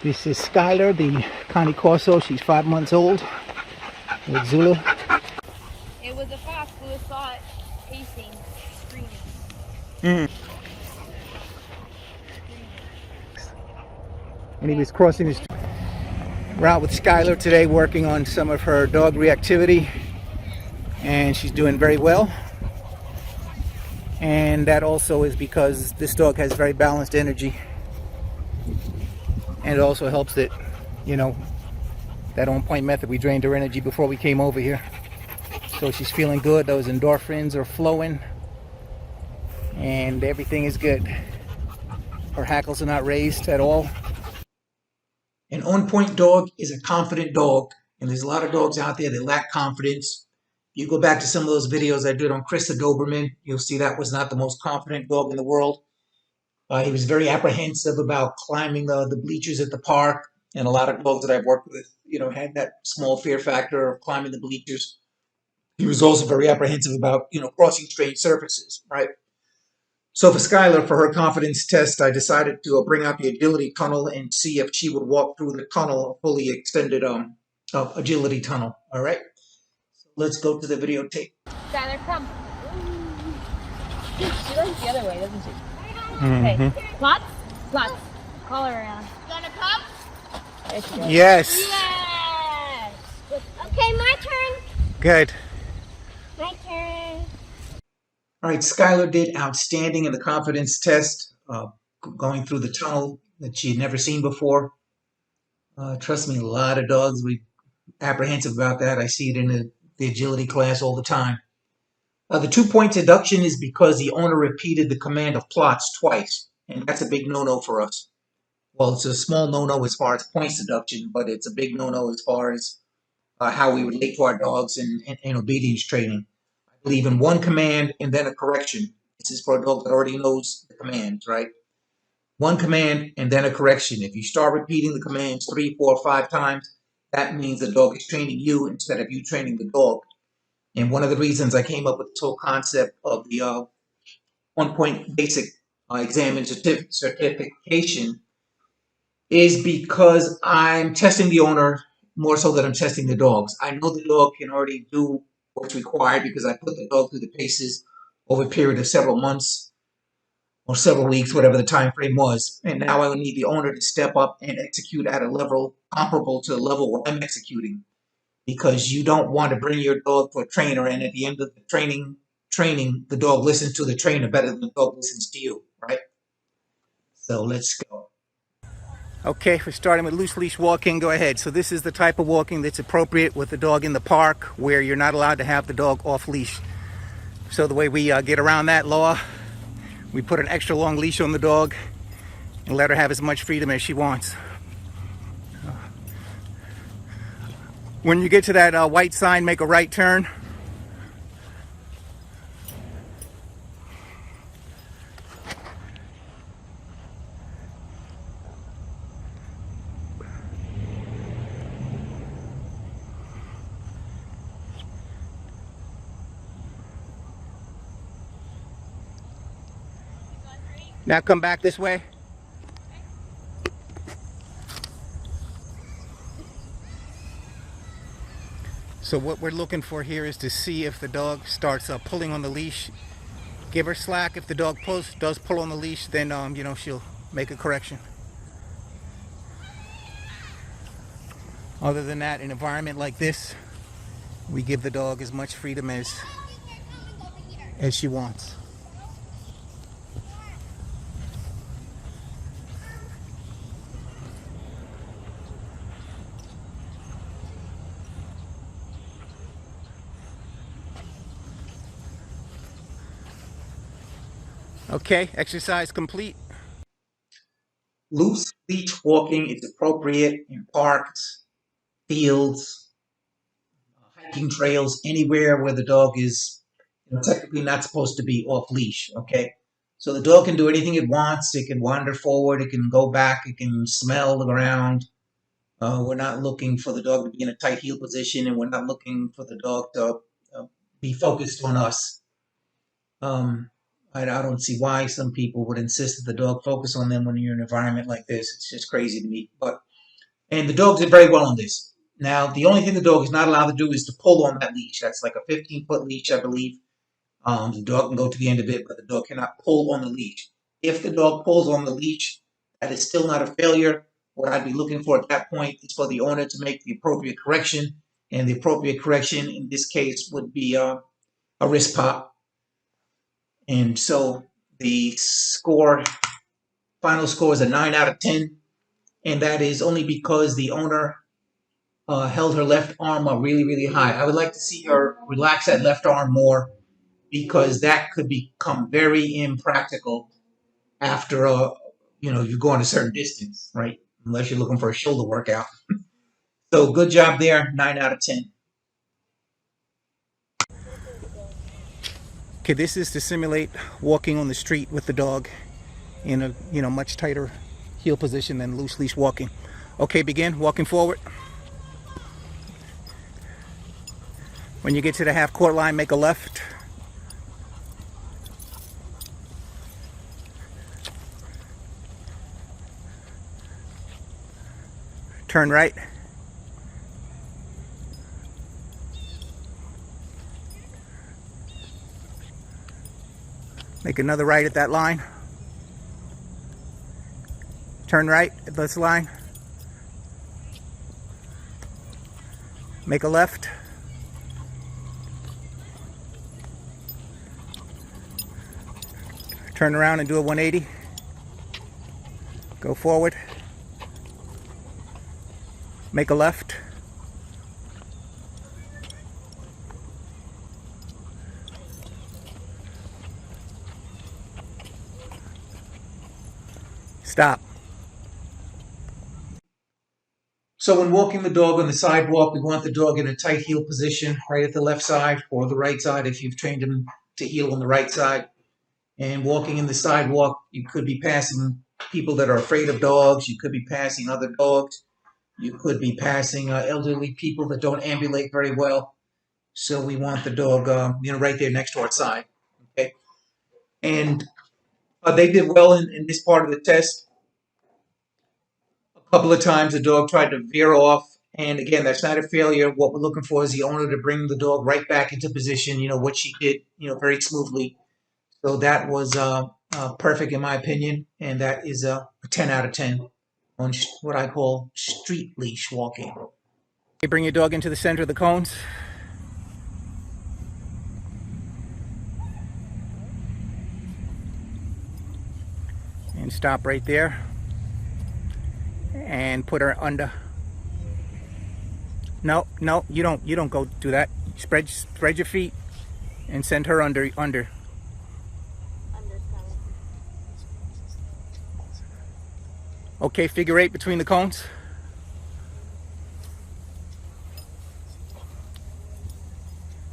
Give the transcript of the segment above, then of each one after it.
This is Skyler, the Cane Corso. She's 5 months old with Zulu. It was a fox. Lewis saw it pacing, screaming. And he was crossing his route with Skyler today, working on some of her dog reactivity, and she's doing very well. And that also is because this dog has very balanced energy, and it also helps that, you know, that on-point method, we drained her energy before we came over here, so she's feeling good. Those endorphins are flowing and everything is good. Her hackles are not raised at all. An on-point dog is a confident dog, and there's a lot of dogs out there that lack confidence. You go back to some of those videos I did on Chris the Doberman, you'll see that was not the most confident dog in the world. He was very apprehensive about climbing the bleachers at the park, and a lot of dogs that I've worked with, had that small fear factor of climbing the bleachers. He was also very apprehensive about, crossing strange surfaces, right? So for Skyler, for her confidence test, I decided to bring out the agility tunnel and see if she would walk through the tunnel, a fully extended agility tunnel. All right, so let's go to the videotape. Skyler, come. She likes the other way, doesn't she? Mm-hmm. Okay, Plots? Plots. Call her around. You gonna come? There she goes. Yes. Yes! Okay, my turn. Good. My turn. All right, Skyler did outstanding in the confidence test, going through the tunnel that she had never seen before. Trust me, a lot of dogs would be apprehensive about that. I see it in the agility class all the time. The 2-point deduction is because the owner repeated the command of plots twice, and that's a big no-no for us. Well, it's a small no-no as far as points deduction, but it's a big no-no as far as how we relate to our dogs in obedience training. I believe in one command and then a correction. This is for a dog that already knows the commands, right? One command and then a correction. If you start repeating the commands 3, 4, 5 times, that means the dog is training you instead of you training the dog. And one of the reasons I came up with this whole concept of the 1-point basic exam and certification is because I'm testing the owner more so than I'm testing the dogs. I know the dog can already do what's required because I put the dog through the paces over a period of several months or several weeks, whatever the time frame was. And now I would need the owner to step up and execute at a level comparable to the level where I'm executing. Because you don't want to bring your dog to a trainer, and at the end of the training, the dog listens to the trainer better than the dog listens to you, right? So let's go. Okay, we're starting with loose leash walking. Go ahead. So this is the type of walking that's appropriate with the dog in the park, where you're not allowed to have the dog off leash. So the way we get around that law, we put an extra long leash on the dog and let her have as much freedom as she wants. When you get to that white sign, make a right turn. Now come back this way. So what we're looking for here is to see if the dog starts pulling on the leash. Give her slack. If the dog does pull on the leash, then she'll make a correction. Other than that, in an environment like this, we give the dog as much freedom as she wants. Okay, exercise complete. Loose leash walking is appropriate in parks, fields, hiking trails, anywhere where the dog is technically not supposed to be off leash, okay? So the dog can do anything it wants. It can wander forward. It can go back. It can smell the ground. We're not looking for the dog to be in a tight heel position, and we're not looking for the dog to be focused on us. I don't see why some people would insist that the dog focus on them when you're in an environment like this. It's just crazy to me. But And the dog did very well on this. Now, the only thing the dog is not allowed to do is to pull on that leash. That's like a 15-foot leash, I believe. The dog can go to the end of it, but the dog cannot pull on the leash. If the dog pulls on the leash, that is still not a failure. What I'd be looking for at that point is for the owner to make the appropriate correction. And the appropriate correction in this case would be a wrist pop. And so the final score is a 9 out of 10. And that is only because the owner held her left arm up really, really high. I would like to see her relax that left arm more, because that could become very impractical after you go on a certain distance, right? Unless you're looking for a shoulder workout. So good job there, 9 out of 10. Okay, this is to simulate walking on the street with the dog in a much tighter heel position than loose leash walking. Okay, begin walking forward. When you get to the half court line, make a left. Turn right. Make another right at that line. Turn right at this line. Make a left. Turn around and do a 180. Go forward. Make a left. Stop. So when walking the dog on the sidewalk, we want the dog in a tight heel position, right at the left side or the right side if you've trained him to heel on the right side. And walking in the sidewalk, you could be passing people that are afraid of dogs. You could be passing other dogs. You could be passing elderly people that don't ambulate very well. So we want the dog, right there next to our side. Okay. And they did well in this part of the test. A couple of times the dog tried to veer off. And again, that's not a failure. What we're looking for is the owner to bring the dog right back into position, what she did, very smoothly. So that was perfect in my opinion. And that is a 10 out of 10 on what I call street leash walking. You bring your dog into the center of the cones. And stop right there. And put her under. No, you don't go do that. Spread your feet and send her under. Okay, figure 8 between the cones.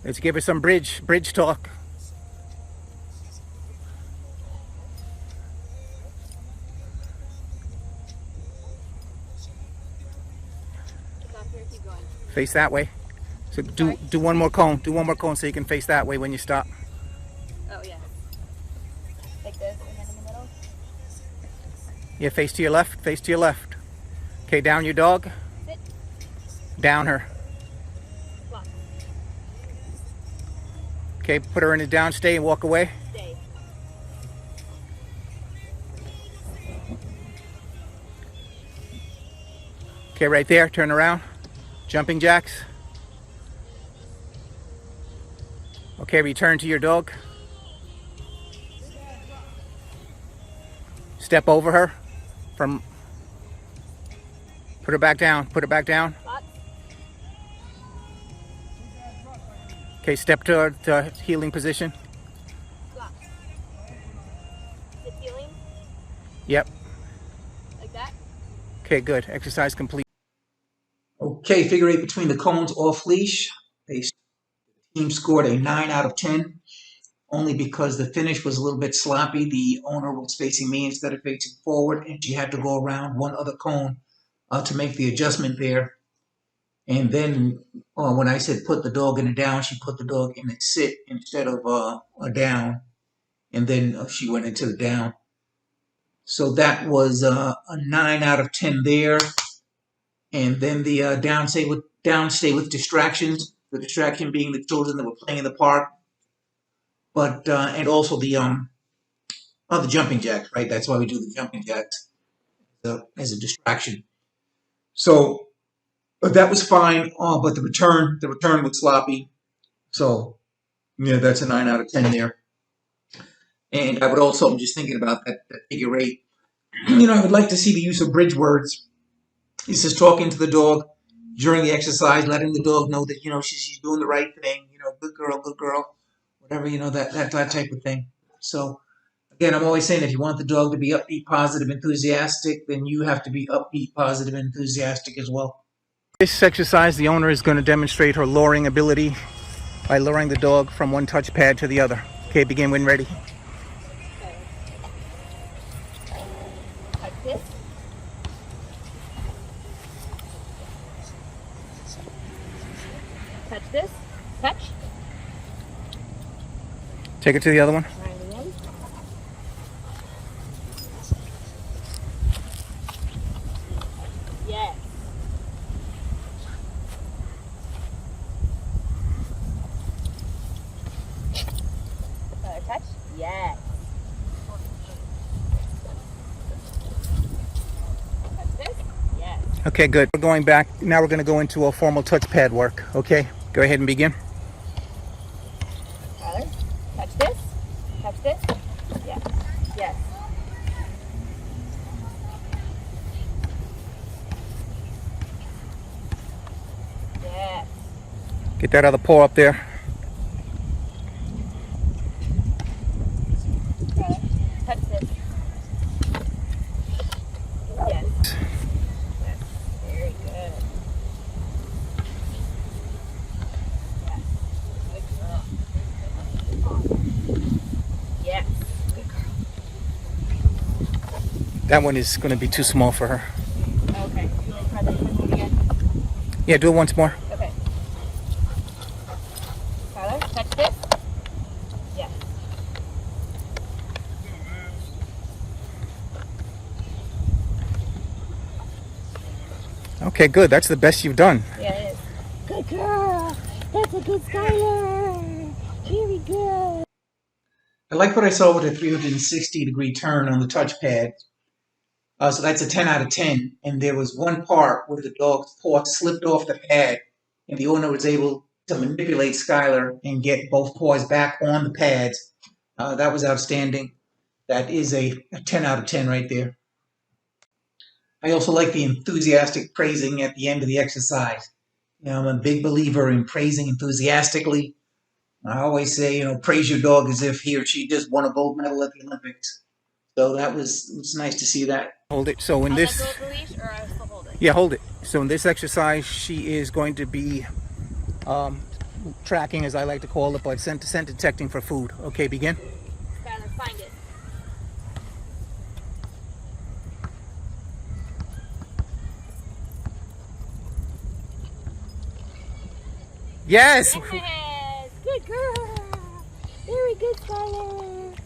Let's give her some bridge talk. Face that way. So do one more cone. Do one more cone so you can face that way when you stop. Oh yeah. Like this and then in the middle? Yeah, face to your left. Face to your left. Okay, down your dog. Sit. Down her. Block. Okay, put her in a down stay and walk away. Stay. Okay, right there. Turn around. Jumping jacks. Okay, return to your dog. Step over her. Put her back down. Put her back down. Block. Okay, step to healing position. Block. Sit healing. Yep. Like that. Okay, good. Exercise complete. Okay, figure 8 between the cones off leash. The team scored a 9 out of 10, only because the finish was a little bit sloppy. The owner was facing me instead of facing forward, and she had to go around one other cone to make the adjustment there. And then when I said put the dog in a down, she put the dog in a sit instead of a down. And then she went into the down. So that was a 9 out of 10 there. And then the downstay with distractions. The distraction being the children that were playing in the park, but and also the jumping jacks, right? That's why we do the jumping jacks as a distraction. So, but that was fine. But the return was sloppy. So, yeah, that's a 9 out of 10 there. And I would also, I'm just thinking about that figure 8. I would like to see the use of bridge words. He says talking to the dog during the exercise, letting the dog know that, she's doing the right thing, good girl, whatever, that type of thing. So, again, I'm always saying if you want the dog to be upbeat, positive, enthusiastic, then you have to be upbeat, positive, and enthusiastic as well. This exercise, the owner is going to demonstrate her luring ability by luring the dog from one touch pad to the other. Okay, begin when ready. Touch this. Touch this. Touch. Take it to the other one. Yes. Another touch. Yes. Touch this. Yes. Okay, good. We're going back. Now we're going to go into a formal touchpad work. Okay, go ahead and begin. Skyler, touch this. Touch this. Yes. Yes. Yes. Get that other paw up there. Skyler, touch this. Yes. Yes. Very good. Yes. Good girl. Yes. Good girl. That one is going to be too small for her. Okay. You want to try that one again? Yeah, do it once more. Okay. Skyler, touch this. Yes. Okay, good. That's the best you've done. Yeah, it is. Good girl. That's a good Skyler. Very good. I like what I saw with a 360-degree turn on the touchpad. So that's a 10 out of 10. And there was one part where the dog's paw slipped off the pad, and the owner was able to manipulate Skyler and get both paws back on the pads. That was outstanding. That is a 10 out of 10 right there. I also like the enthusiastic praising at the end of the exercise. I'm a big believer in praising enthusiastically. I always say, praise your dog as if he or she just won a gold medal at the Olympics. So it was nice to see that. Hold it. So in this, I'll let go of the leash, or I'll still hold it? yeah, hold it. So in this exercise, she is going to be tracking, as I like to call it, but scent detecting for food. Okay, begin. Skyler, find it. Yes. Yes. Good girl. Very good, Skyler.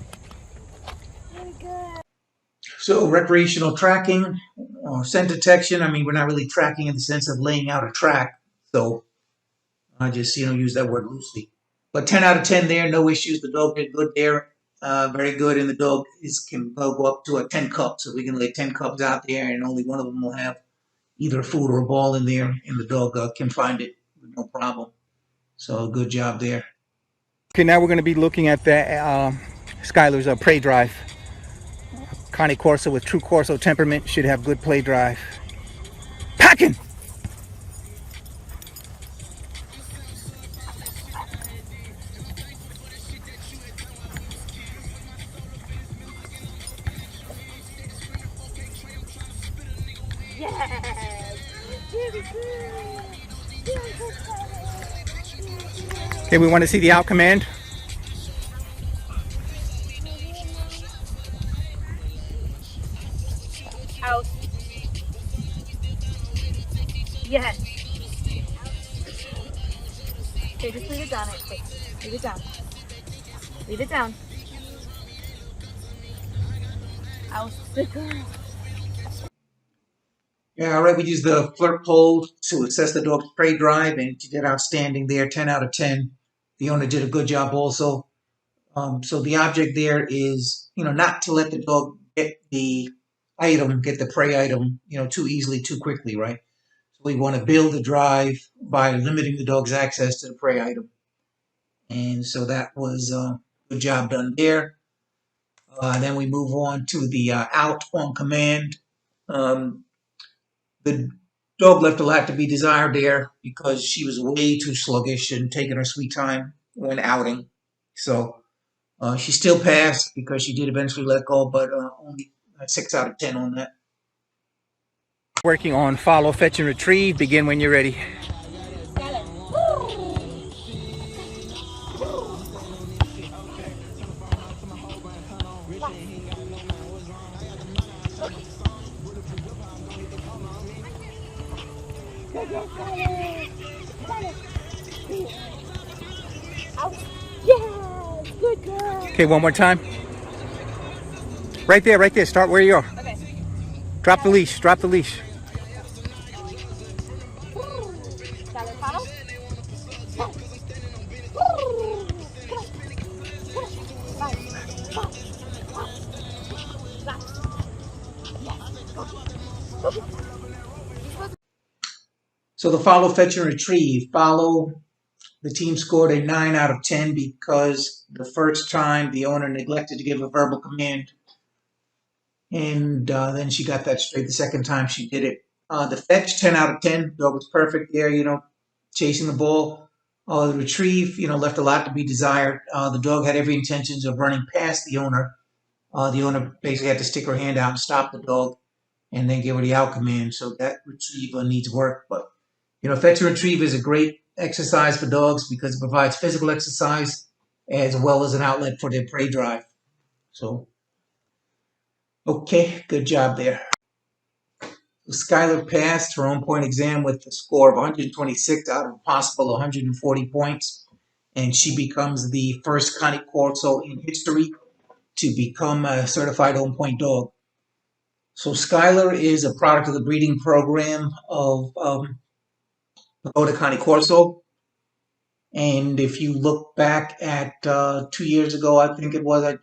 Very good. So recreational tracking or scent detection. I mean, we're not really tracking in the sense of laying out a track. So I just, use that word loosely. But 10 out of 10 there, no issues. The dog did good there. Very good. And the dog can go up to a 10 cup. So we can lay 10 cups out there and only one of them will have either food or a ball in there. And the dog can find it with no problem. So good job there. Okay, now we're going to be looking at the Skyler's prey drive. Cane Corso with true Corso temperament should have good play drive. Packing! Yes. Very good. Very good, Skyler. Okay, we want to see the out command. Out. Yes. Okay, just leave it down. Leave it down. Leave it down. Out. Good girl. Yeah, all right. We used the flirt poll to assess the dog's prey drive, and she did outstanding there, 10 out of 10. The owner did a good job also. So the object there is, not to let the dog get the prey item, too easily, too quickly, right? So we want to build the drive by limiting the dog's access to the prey item. And so that was a good job done there. Then we move on to the out on command. The dog left a lot to be desired there because she was way too sluggish and taking her sweet time when outing. So she still passed because she did eventually let go, but only 6 out of 10 on that. Working on follow, fetch, and retrieve. Begin when you're ready. Skyler. Good girl, Skyler. Skyler. Out. Yes, good girl. Okay, one more time. Right there, right there. Start where you are. Okay. Drop the leash, drop the leash. Skyler, follow. So the follow, fetch, and retrieve. Follow, the team scored a 9 out of 10 because the first time the owner neglected to give a verbal command. And then she got that straight the second time she did it. The fetch, 10 out of 10. Dog was perfect there, chasing the ball. The retrieve, left a lot to be desired. The dog had every intentions of running past the owner. The owner basically had to stick her hand out and stop the dog and then give her the out command. So that retrieve needs work. But, fetch and retrieve is a great exercise for dogs because it provides physical exercise as well as an outlet for their prey drive. So, okay, good job there. Skyler passed her own point exam with a score of 126 out of a possible 140 points, and she becomes the first Cane Corso in history to become a certified own point dog. So Skyler is a product of the breeding program of Pagoda Cane Corso. And if you look back at 2 years ago, I think it was, I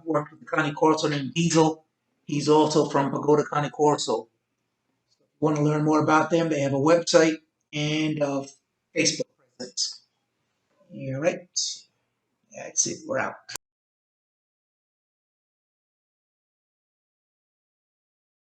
worked with the Cane Corso named Diesel. He's also from Pagoda Cane Corso. Want to learn more about them? They have a website and a Facebook presence. All right. That's it. We're out.